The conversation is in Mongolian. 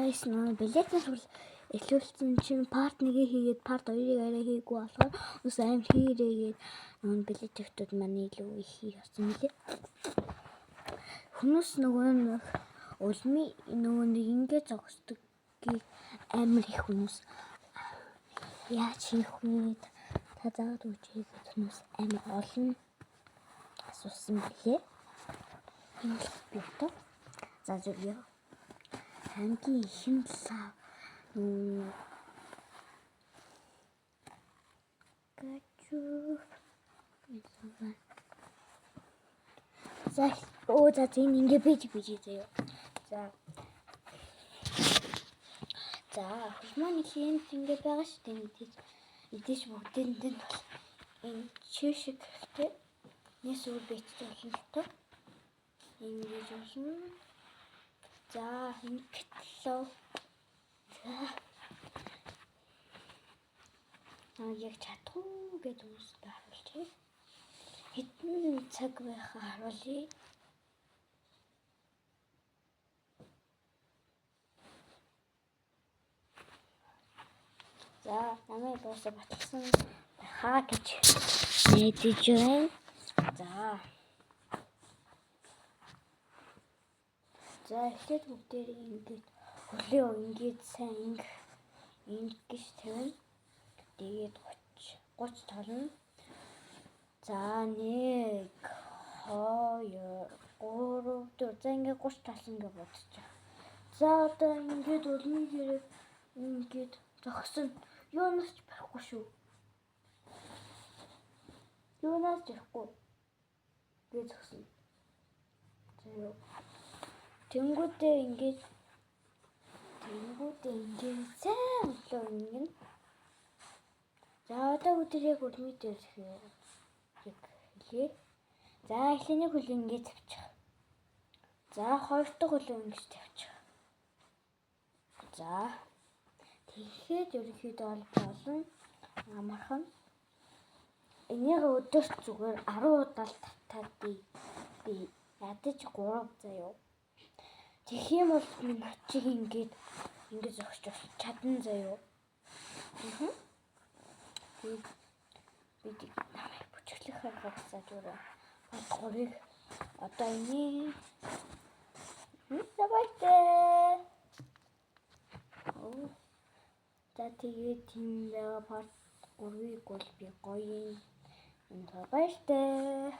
guys нөө билетэн сурал эхлүүлсэн чинь part 1-ийг хийгээд part 2-ыг арай хийгүү болохоор ус аим хийрээгээд нөө билет өгтөд маань илүү их хийсэн мөлий. Хүмүүс нөгөө улмын нөгөө нэг ингэ зогсдоггийг амар их хүмүүс яаж хийх вэ? Та заагаад үгүй гэж хүмүүс амар олон асуусан билээ. Энэ би одоо за зөв хамгийн ихэнд лав гачуу за тийм ингэ бич заяа. За хөлмөний хинт ингэ байгаа шүү дээ. Эдэж бүгдэнд нь бол энэ чишиг хэрэгтэй. Нэсүр бич болно л тоо. Ингэж болно. За ингэтлөө. За. Яг чадахгүй гэж хүмүүстэй харуулчих. Хэдэн цаг байхаа харуулъя. За, намайг босоо батлсан хаа гэж найдаж байна. За, эхлээд бүгдээр ингэж хөлөө ингэж сайн ингэж тавина. Тэгээд 30 толно. За 1 2 3 4 за ингэ 30 толсон гэж бодчих. За одоо ингэж улмын хэрэг ингэж зогсон. Юунаас ч барахгүй шүү. Юунаас ч барахгүй. Гэж зогсон. За тэнгүүдээ ингэж сайн өглөө ингэн. За одоо өдөр яг улмын дээр хэлье. За эхлэний хөл ингэж тавьчих. За хоёр дахь хөл ингэж тавьчих. За тэгэхээр ерөнхийдөө олон амархан. Энийг өдөрт зүгээр 10 удаа татаад би ядаж 3 заяа. Тэгэх юм бол минь чиг ингэж зогсож чадна заяа. Би намайг бүжиглэх хэрэгцээ зүгээр. Батгуурыг одоо энийг забайтай. За тэгээд тийм байгаа part 3-ыг бол би гоё энэ баяртай.